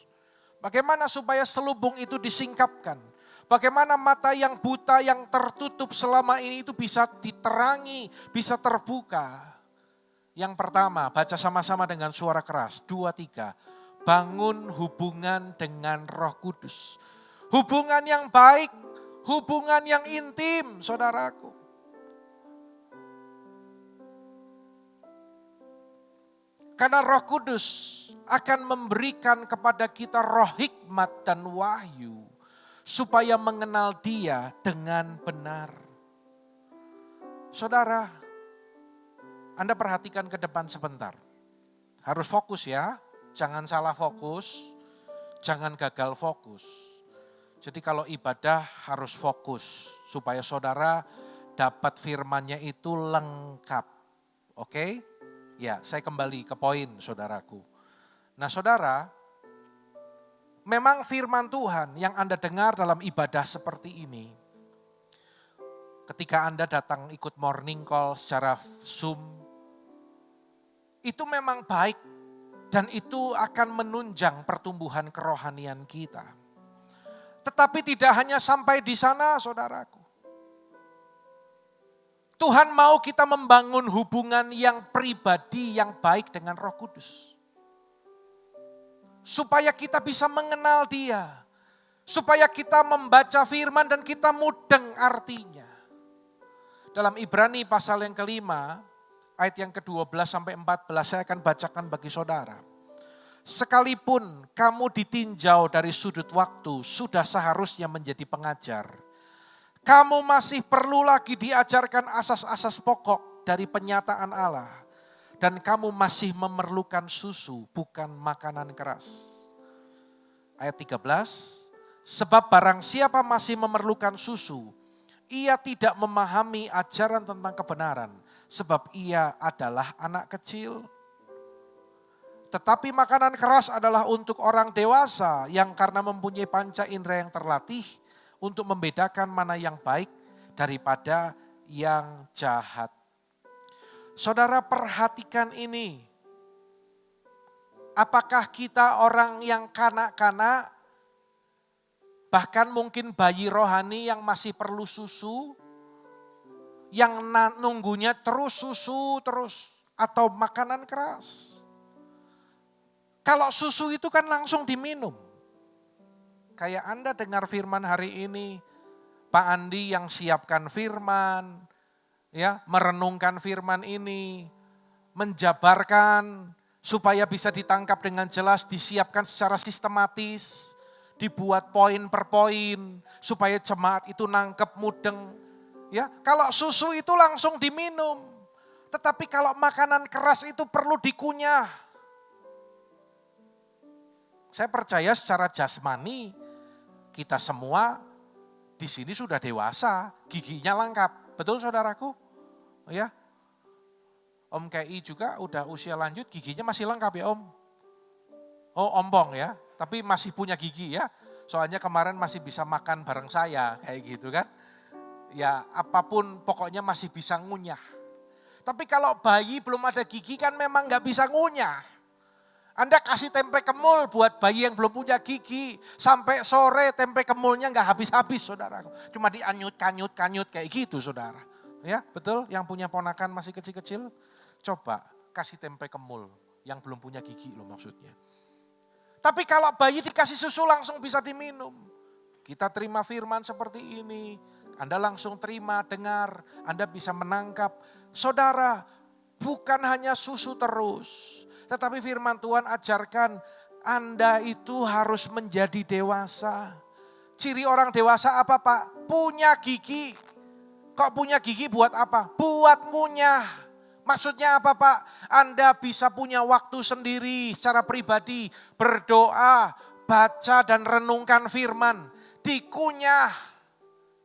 Bagaimana supaya selubung itu disingkapkan? Bagaimana mata yang buta, yang tertutup selama ini itu bisa diterangi, bisa terbuka? Yang pertama, baca sama-sama dengan suara keras. 2, 3. Bangun hubungan dengan Roh Kudus. Hubungan yang baik, hubungan yang intim, saudaraku. Karena Roh Kudus akan memberikan kepada kita roh hikmat dan wahyu. Supaya mengenal Dia dengan benar. Saudara, Anda perhatikan ke depan sebentar. Harus fokus ya, jangan salah fokus, jangan gagal fokus. Jadi kalau ibadah harus fokus, supaya saudara dapat firman-Nya itu lengkap. Oke? Ya, saya kembali ke poin saudaraku. Nah saudara, memang firman Tuhan yang Anda dengar dalam ibadah seperti ini, ketika Anda datang ikut morning call secara Zoom, itu memang baik dan itu akan menunjang pertumbuhan kerohanian kita. Tetapi tidak hanya sampai di sana, saudaraku. Tuhan mau kita membangun hubungan yang pribadi, yang baik dengan Roh Kudus. Supaya kita bisa mengenal Dia. Supaya kita membaca firman dan kita mudeng artinya. Dalam Ibrani pasal yang kelima, ayat yang ke-12 sampai 14 saya akan bacakan bagi saudara. Sekalipun kamu ditinjau dari sudut waktu, sudah seharusnya menjadi pengajar. Kamu masih perlu lagi diajarkan asas-asas pokok dari penyataan Allah. Dan kamu masih memerlukan susu, bukan makanan keras. Ayat 13, sebab barang siapa masih memerlukan susu, ia tidak memahami ajaran tentang kebenaran, sebab ia adalah anak kecil. Tetapi makanan keras adalah untuk orang dewasa yang karena mempunyai panca indera yang terlatih untuk membedakan mana yang baik daripada yang jahat. Saudara perhatikan ini. Apakah kita orang yang kanak-kanak, bahkan mungkin bayi rohani yang masih perlu susu, yang nunggunya terus susu terus, atau makanan keras? Kalau susu itu kan langsung diminum. Kayak Anda dengar firman hari ini, Pak Andi yang siapkan firman, ya, merenungkan firman ini, menjabarkan supaya bisa ditangkap dengan jelas, disiapkan secara sistematis, dibuat poin per poin, supaya jemaat itu nangkep mudeng. Ya, kalau susu itu langsung diminum, tetapi kalau makanan keras itu perlu dikunyah. Saya percaya secara jasmani kita semua di sini sudah dewasa, giginya lengkap. Betul saudaraku? Ya. Om KI juga udah usia lanjut, giginya masih lengkap ya Om? Oh ompong ya, tapi masih punya gigi ya. Soalnya kemarin masih bisa makan bareng saya, kayak gitu kan. Ya apapun pokoknya masih bisa ngunyah. Tapi kalau bayi belum ada gigi kan memang gak bisa ngunyah. Anda kasih tempe kemul buat bayi yang belum punya gigi. Sampai sore tempe kemulnya gak habis-habis saudara. Cuma dianyut-kanyut kayak gitu saudara. Ya betul, yang punya ponakan masih kecil-kecil. Coba kasih tempe kemul yang belum punya gigi loh maksudnya. Tapi kalau bayi dikasih susu langsung bisa diminum. Kita terima firman seperti ini. Anda langsung terima, dengar. Anda bisa menangkap. Saudara, bukan hanya susu terus. Tetapi firman Tuhan ajarkan Anda itu harus menjadi dewasa. Ciri orang dewasa apa Pak? Punya gigi. Kok punya gigi buat apa? Buat ngunyah. Maksudnya apa Pak? Anda bisa punya waktu sendiri secara pribadi. Berdoa, baca dan renungkan firman. Dikunyah.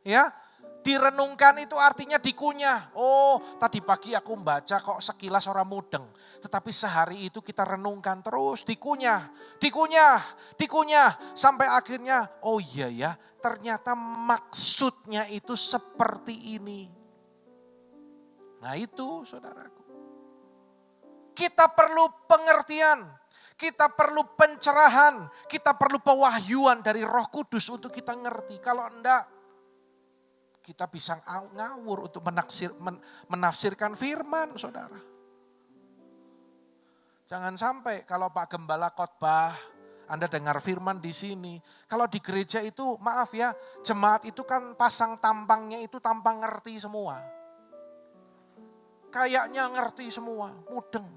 Ya, direnungkan itu artinya dikunyah. Oh, tadi pagi aku membaca kok sekilas orang mudeng. Tetapi sehari itu kita renungkan terus, dikunyah. Sampai akhirnya, oh iya ya, ternyata maksudnya itu seperti ini. Nah itu saudaraku. Kita perlu pengertian, kita perlu pencerahan, kita perlu pewahyuan dari Roh Kudus untuk kita ngerti. Kalau enggak, kita bisa ngawur untuk menafsirkan firman, saudara. Jangan sampai kalau Pak Gembala khotbah, Anda dengar firman di sini. Kalau di gereja itu, maaf ya, jemaat itu kan pasang tampangnya itu tampang ngerti semua. Kayaknya ngerti semua, mudeng.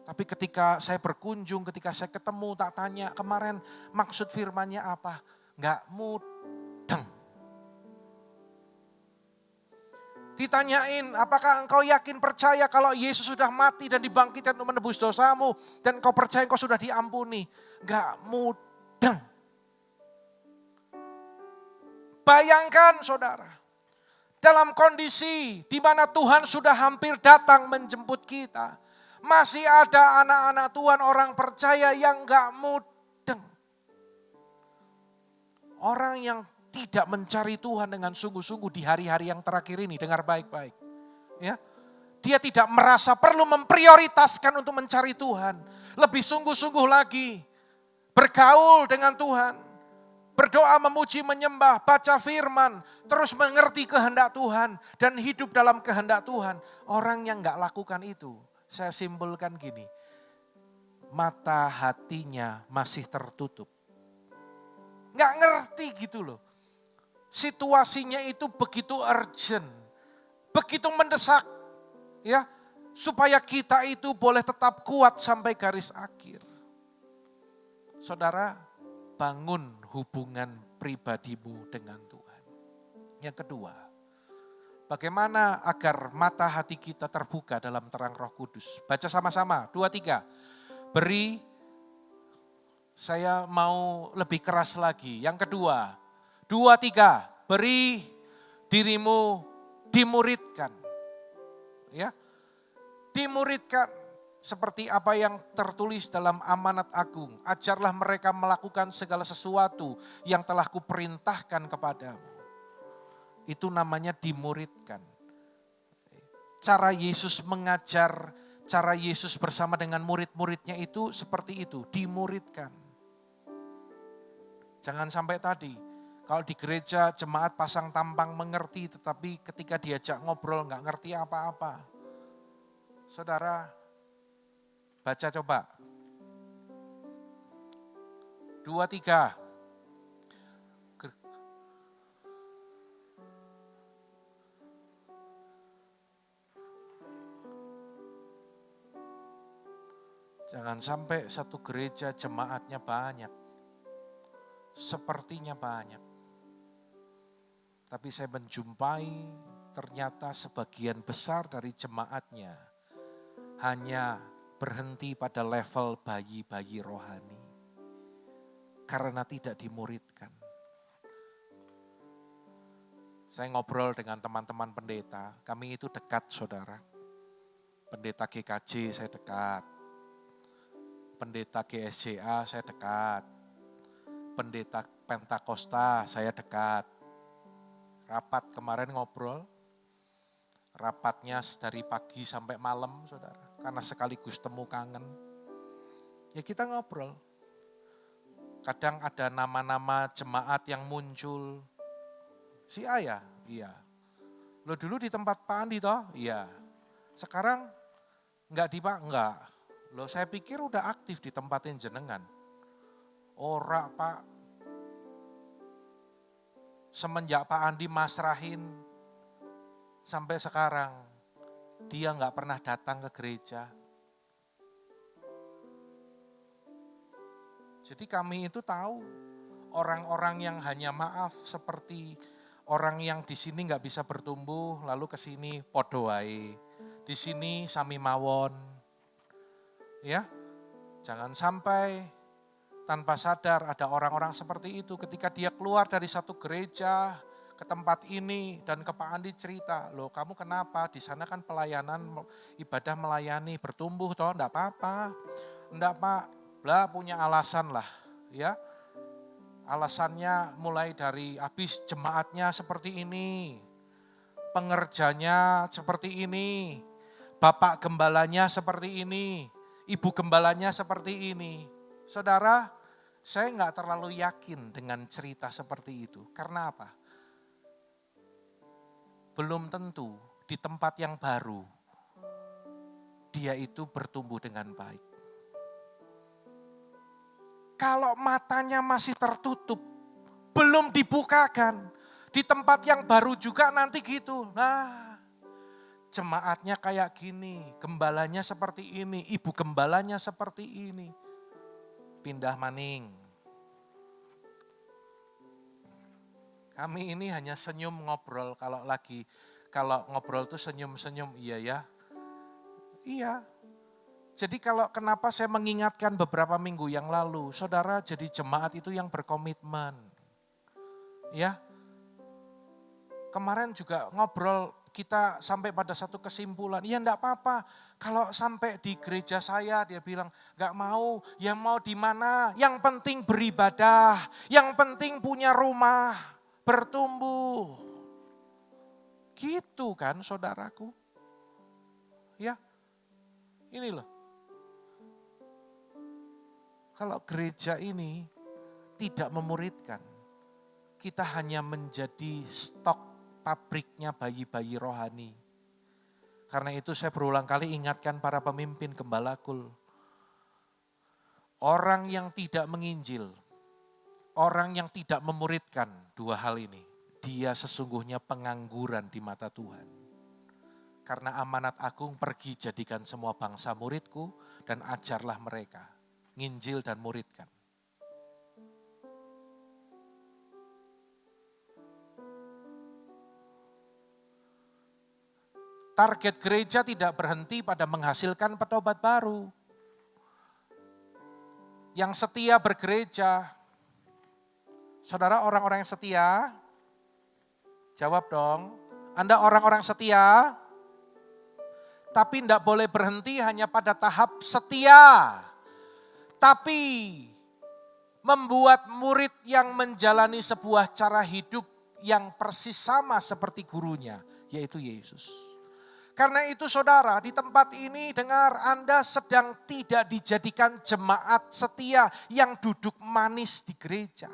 Tapi ketika saya berkunjung, ketika saya ketemu, tak tanya kemarin maksud firmannya apa, enggak mudeng. Ditanyain, apakah engkau yakin percaya kalau Yesus sudah mati dan dibangkitkan untuk menebus dosamu. Dan engkau percaya engkau sudah diampuni. Gak mudeng. Bayangkan saudara. Dalam kondisi di mana Tuhan sudah hampir datang menjemput kita. Masih ada anak-anak Tuhan orang percaya yang gak mudeng. Orang yang tidak mencari Tuhan dengan sungguh-sungguh di hari-hari yang terakhir ini, dengar baik-baik. Ya, dia tidak merasa perlu memprioritaskan untuk mencari Tuhan. Lebih sungguh-sungguh lagi, bergaul dengan Tuhan, berdoa, memuji, menyembah, baca firman, terus mengerti kehendak Tuhan dan hidup dalam kehendak Tuhan. Orang yang gak lakukan itu, saya simpulkan gini, mata hatinya masih tertutup. Gak ngerti gitu loh. Situasinya itu begitu urgent, begitu mendesak, ya, supaya kita itu boleh tetap kuat sampai garis akhir. Saudara, bangun hubungan pribadimu dengan Tuhan. Yang kedua, bagaimana agar mata hati kita terbuka dalam terang Roh Kudus? Baca sama-sama, 2, 3. Beri, saya mau lebih keras lagi. Yang kedua, 2, 3, beri dirimu dimuridkan. Ya. Dimuridkan seperti apa yang tertulis dalam amanat agung. Ajarlah mereka melakukan segala sesuatu yang telah kuperintahkan kepadamu. Itu namanya dimuridkan. Cara Yesus mengajar, cara Yesus bersama dengan murid-muridnya itu seperti itu, dimuridkan. Jangan sampai tadi, kalau di gereja jemaat pasang tampang mengerti, tetapi ketika diajak ngobrol nggak ngerti apa-apa. Saudara, baca coba. 2, 3. Jangan sampai satu gereja jemaatnya banyak, sepertinya banyak. Tapi saya menjumpai ternyata sebagian besar dari jemaatnya hanya berhenti pada level bayi-bayi rohani. Karena tidak dimuridkan. Saya ngobrol dengan teman-teman pendeta, kami itu dekat saudara. Pendeta GKJ saya dekat. Pendeta GSCA saya dekat. Pendeta Pentakosta saya dekat. Rapat kemarin ngobrol. Rapatnya dari pagi sampai malam saudara. Karena sekaligus temu kangen. Ya kita ngobrol. Kadang ada nama-nama jemaat yang muncul. Si A ya? Iya. Lo dulu di tempat Pak Andi toh? Iya. Sekarang enggak di Pak? Enggak. Lo saya pikir udah aktif di tempatin jenengan. Ora Pak. Semenjak Pak Andi masrahin sampai sekarang dia enggak pernah datang ke gereja. Jadi kami itu tahu orang-orang yang hanya maaf seperti orang yang di sini enggak bisa bertumbuh lalu ke sini podo wae. Di sini sami mawon. Ya. Jangan sampai tanpa sadar ada orang-orang seperti itu ketika dia keluar dari satu gereja ke tempat ini dan ke Pak Andi cerita, loh kamu kenapa? Di sana kan pelayanan ibadah melayani bertumbuh toh, enggak apa-apa. Enggak Pak, bla punya alasan lah, ya. Alasannya mulai dari habis jemaatnya seperti ini, pengerjanya seperti ini, bapak gembalanya seperti ini, ibu gembalanya seperti ini. Saudara, saya enggak terlalu yakin dengan cerita seperti itu. Karena apa? Belum tentu di tempat yang baru, dia itu bertumbuh dengan baik. Kalau matanya masih tertutup, belum dibukakan, di tempat yang baru juga nanti gitu. Nah, jemaatnya kayak gini, gembalanya seperti ini, ibu gembalanya seperti ini. Pindah maning. Kami ini hanya senyum ngobrol kalau ngobrol tuh senyum-senyum, iya ya. Iya. Jadi kenapa saya mengingatkan beberapa minggu yang lalu, saudara jadi jemaat itu yang berkomitmen. Ya. Kemarin juga ngobrol kita sampai pada satu kesimpulan, ya enggak apa-apa. Kalau sampai di gereja saya dia bilang enggak mau, ya mau di mana? Yang penting beribadah, yang penting punya rumah, bertumbuh. Gitu kan saudaraku. Ya. Ini loh. Kalau gereja ini tidak memuridkan, kita hanya menjadi stok pabriknya bayi-bayi rohani. Karena itu saya berulang kali ingatkan para pemimpin Gembalakul. Orang yang tidak menginjil, orang yang tidak memuridkan dua hal ini, dia sesungguhnya pengangguran di mata Tuhan. Karena amanat agung pergi jadikan semua bangsa muridku dan ajarlah mereka. Nginjil dan muridkan. Target gereja tidak berhenti pada menghasilkan petobat baru. Yang setia bergereja. Saudara orang-orang yang setia? Jawab dong. Anda orang-orang setia? Tapi tidak boleh berhenti hanya pada tahap setia. Tapi membuat murid yang menjalani sebuah cara hidup yang persis sama seperti gurunya, yaitu Yesus. Karena itu saudara, di tempat ini dengar Anda sedang tidak dijadikan jemaat setia yang duduk manis di gereja.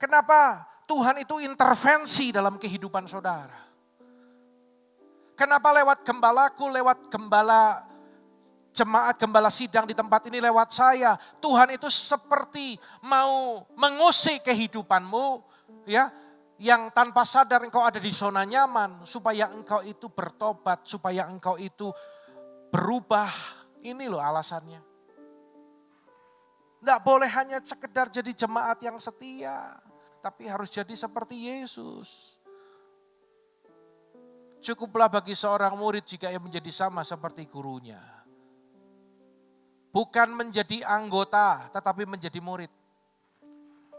Kenapa? Tuhan itu intervensi dalam kehidupan saudara. Kenapa lewat gembalaku, lewat gembala jemaat gembala sidang di tempat ini lewat saya, Tuhan itu seperti mau mengusik kehidupanmu, ya, yang tanpa sadar engkau ada di zona nyaman, supaya engkau itu bertobat, supaya engkau itu berubah, Ini loh alasannya. Tidak boleh hanya sekedar jadi jemaat yang setia, tapi harus jadi seperti Yesus. Cukuplah bagi seorang murid jika ia menjadi sama seperti gurunya. Bukan menjadi anggota, tetapi menjadi murid.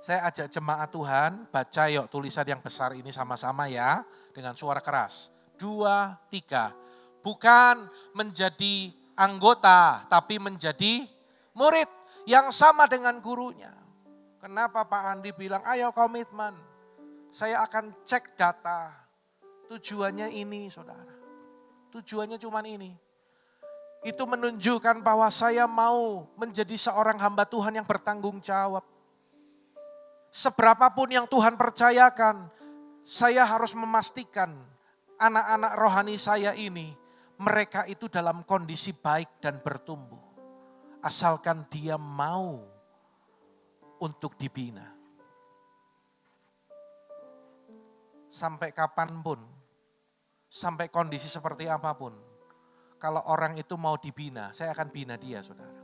Saya ajak jemaat Tuhan, baca yuk tulisan yang besar ini sama-sama ya, dengan suara keras. 2, 3. Bukan menjadi anggota, tapi menjadi murid yang sama dengan gurunya. Kenapa Pak Andi bilang, ayo komitmen. Saya akan cek data. Tujuannya ini saudara. Tujuannya cuma ini. Itu menunjukkan bahwa saya mau menjadi seorang hamba Tuhan yang bertanggung jawab. Seberapapun yang Tuhan percayakan, saya harus memastikan anak-anak rohani saya ini, mereka itu dalam kondisi baik dan bertumbuh. Asalkan dia mau untuk dibina. Sampai kapanpun, sampai kondisi seperti apapun, kalau orang itu mau dibina, saya akan bina dia saudara.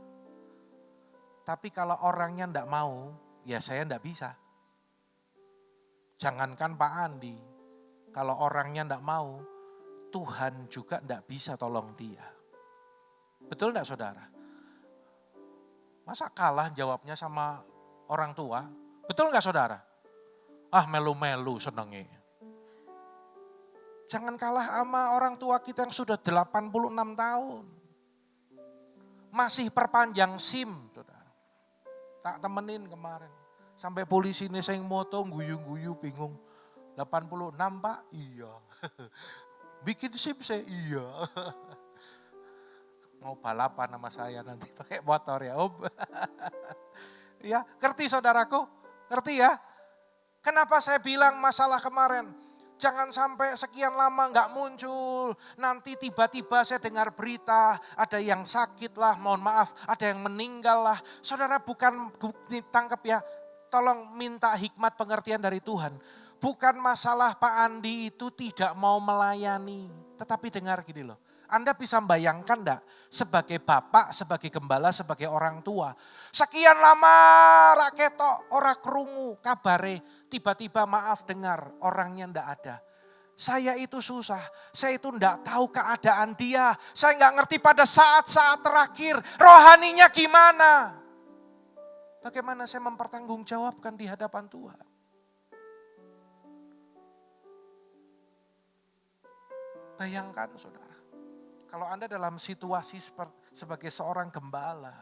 Tapi kalau orangnya enggak mau, ya saya enggak bisa. Jangankan Pak Andi, kalau orangnya enggak mau, Tuhan juga enggak bisa tolong dia. Betul enggak saudara? Masa kalah jawabnya sama orang tua? Betul enggak saudara? Ah melu-melu senengnya. Jangan kalah sama orang tua kita yang sudah 86 tahun. Masih perpanjang SIM saudara. Tak temenin kemarin. Sampai polisi ini saya moto guyu-guyu bingung. 86 Pak? Iya. Bikin SIM saya? Iya. Mau balapan sama saya nanti pakai motor ya Om. Ya, ngerti saudaraku? Ngerti ya? Kenapa saya bilang masalah kemarin? Jangan sampai sekian lama nggak muncul. Nanti tiba-tiba saya dengar berita, ada yang sakit lah, mohon maaf, ada yang meninggal lah. Saudara bukan ditangkap ya, tolong minta hikmat pengertian dari Tuhan. Bukan masalah Pak Andi itu tidak mau melayani. Tetapi dengar gini loh, Anda bisa membayangkan enggak sebagai bapak, sebagai gembala, sebagai orang tua. Sekian lama raketok, ora krungu, kabare. Tiba-tiba maaf dengar orangnya enggak ada. Saya itu susah, saya itu enggak tahu keadaan dia. Saya enggak ngerti pada saat-saat terakhir rohaninya gimana. Bagaimana saya mempertanggungjawabkan di hadapan Tuhan. Bayangkan saudara, kalau Anda dalam situasi sebagai seorang gembala,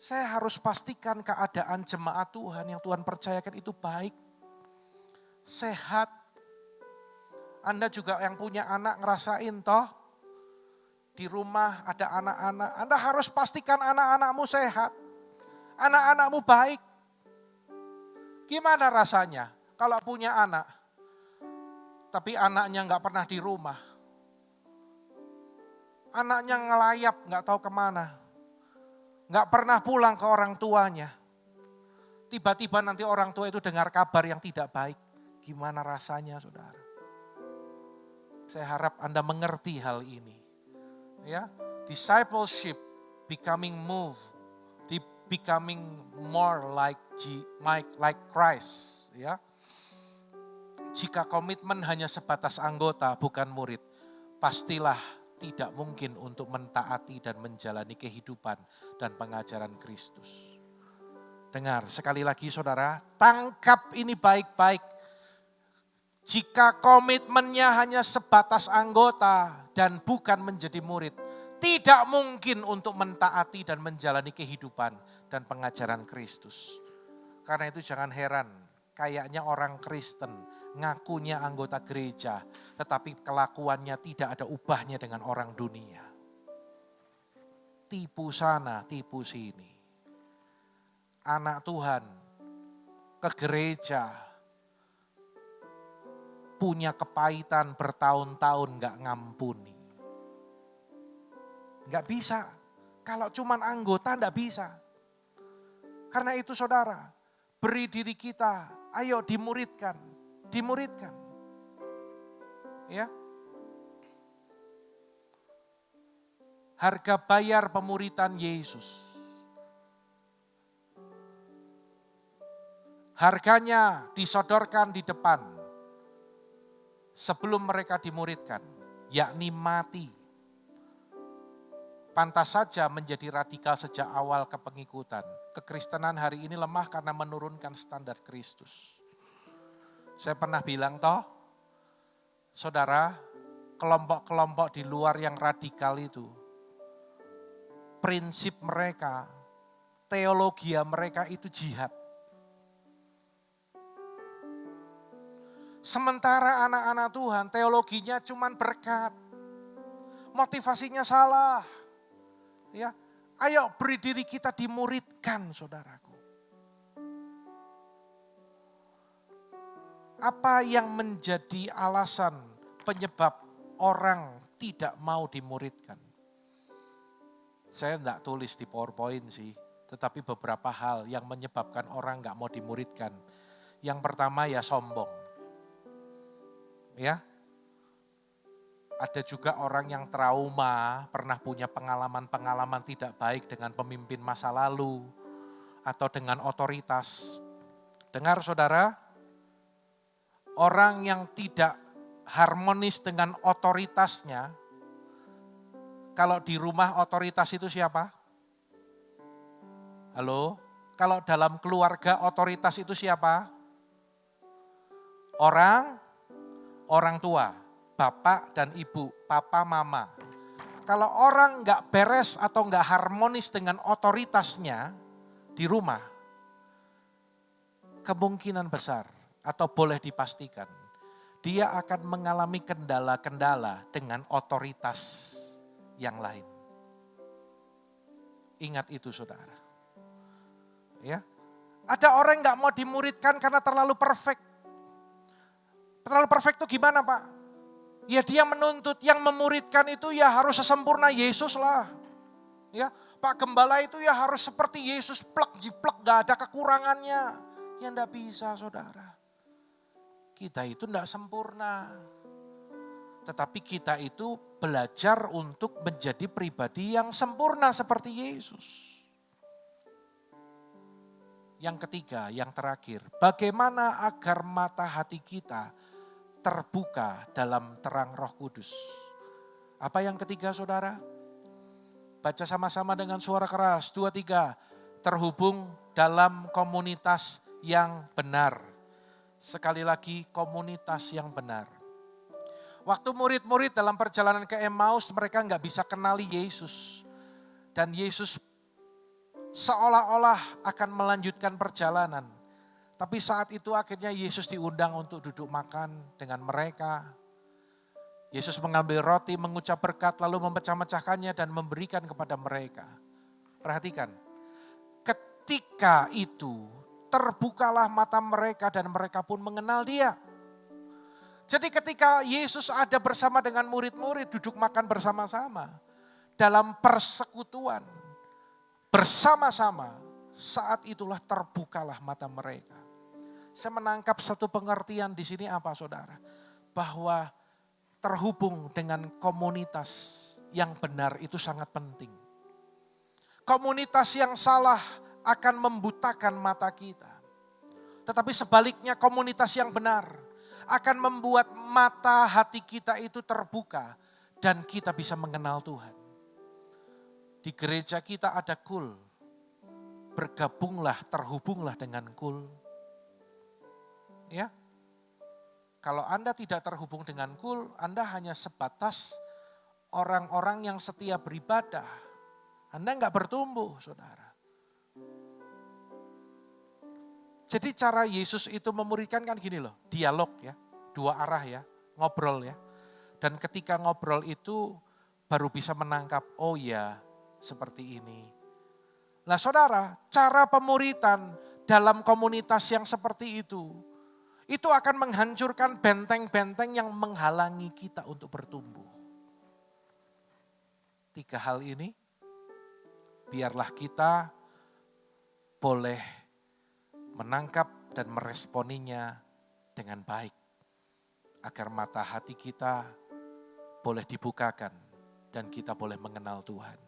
saya harus pastikan keadaan jemaat Tuhan yang Tuhan percayakan itu baik, sehat. Anda juga yang punya anak ngerasain toh, di rumah ada anak-anak. Anda harus pastikan anak-anakmu sehat, anak-anakmu baik. Gimana rasanya kalau punya anak, tapi anaknya nggak pernah di rumah. Anaknya ngelayap nggak tahu kemana. Nggak pernah pulang ke orang tuanya. Tiba-tiba nanti orang tua itu dengar kabar yang tidak baik. Gimana rasanya saudara? Saya harap Anda mengerti hal ini. Ya, discipleship, becoming becoming more like Christ. Ya, jika komitmen hanya sebatas anggota bukan murid, pastilah tidak mungkin untuk mentaati dan menjalani kehidupan dan pengajaran Kristus. Dengar sekali lagi saudara, tangkap ini baik-baik. Jika komitmennya hanya sebatas anggota dan bukan menjadi murid, tidak mungkin untuk mentaati dan menjalani kehidupan dan pengajaran Kristus. Karena itu jangan heran, kayaknya orang Kristen ngakunya anggota gereja, tetapi kelakuannya tidak ada ubahnya dengan orang dunia. Tipu sana, tipu sini. Anak Tuhan ke gereja punya kepahitan bertahun-tahun gak ngampuni. Gak bisa, kalau cuman anggota gak bisa. Karena itu saudara, beri diri kita, ayo dimuridkan. Ya. harga bayar pemuritan Yesus. Harganya disodorkan di depan sebelum mereka dimuridkan, yakni mati. Pantas saja menjadi radikal sejak awal kepengikutan. Kekristenan hari ini lemah karena menurunkan standar Kristus. Saya pernah bilang saudara, kelompok-kelompok di luar yang radikal itu, prinsip mereka, teologi mereka itu jihad. Sementara anak-anak Tuhan teologinya cuman berkat. Motivasinya salah. Ya, ayo beri diri kita dimuridkan, saudaraku. Apa yang menjadi alasan penyebab orang tidak mau dimuridkan? Saya enggak tulis di PowerPoint sih, tetapi beberapa hal yang menyebabkan orang enggak mau dimuridkan. Yang pertama ya sombong. Ya, ada juga orang yang trauma, pernah punya pengalaman-pengalaman tidak baik dengan pemimpin masa lalu atau dengan otoritas. Dengar saudara, orang yang tidak harmonis dengan otoritasnya, kalau di rumah otoritas itu siapa? Halo? Kalau dalam keluarga otoritas itu siapa? Orang tua, bapak dan ibu, papa, mama. Kalau orang nggak beres atau nggak harmonis dengan otoritasnya di rumah, kemungkinan besar atau boleh dipastikan, dia akan mengalami kendala-kendala dengan otoritas yang lain. Ingat itu saudara. Ya, ada orang yang nggak mau dimuridkan karena terlalu perfect. Terlalu perfect itu gimana Pak? Ya dia menuntut yang memuridkan itu ya harus sesempurna Yesus lah. Ya, Pak Gembala itu ya harus seperti Yesus, plek-jiplek, gak ada kekurangannya. Ya enggak bisa saudara. Kita itu enggak sempurna. Tetapi kita itu belajar untuk menjadi pribadi yang sempurna seperti Yesus. Yang ketiga, yang terakhir, bagaimana agar mata hati kita terbuka dalam terang Roh Kudus. Apa yang ketiga saudara? Baca sama-sama dengan suara keras, 2, 3. Terhubung dalam komunitas yang benar. Sekali lagi, komunitas yang benar. Waktu murid-murid dalam perjalanan ke Emmaus, mereka nggak bisa kenali Yesus. Dan Yesus seolah-olah akan melanjutkan perjalanan. Tapi saat itu akhirnya Yesus diundang untuk duduk makan dengan mereka. Yesus mengambil roti, mengucap berkat, lalu memecah-mecahkannya dan memberikan kepada mereka. Perhatikan, ketika itu terbukalah mata mereka dan mereka pun mengenal Dia. Jadi ketika Yesus ada bersama dengan murid-murid duduk makan bersama-sama dalam persekutuan bersama-sama, saat itulah terbukalah mata mereka. Saya menangkap satu pengertian di sini apa saudara? Bahwa terhubung dengan komunitas yang benar itu sangat penting. Komunitas yang salah akan membutakan mata kita. Tetapi sebaliknya komunitas yang benar akan membuat mata hati kita itu terbuka dan kita bisa mengenal Tuhan. Di gereja kita ada kul. Bergabunglah, terhubunglah dengan kul. Ya, kalau Anda tidak terhubung dengan kul, Anda hanya sebatas orang-orang yang setia beribadah. Anda enggak bertumbuh, saudara. Jadi cara Yesus itu memuridkan kan gini loh, dialog ya, 2 arah ya, ngobrol ya. Dan ketika ngobrol itu baru bisa menangkap, oh ya seperti ini. Nah saudara, cara pemuritan dalam komunitas yang seperti itu akan menghancurkan benteng-benteng yang menghalangi kita untuk bertumbuh. 3 hal ini, biarlah kita boleh menangkap dan meresponinya dengan baik. Agar mata hati kita boleh dibukakan dan kita boleh mengenal Tuhan.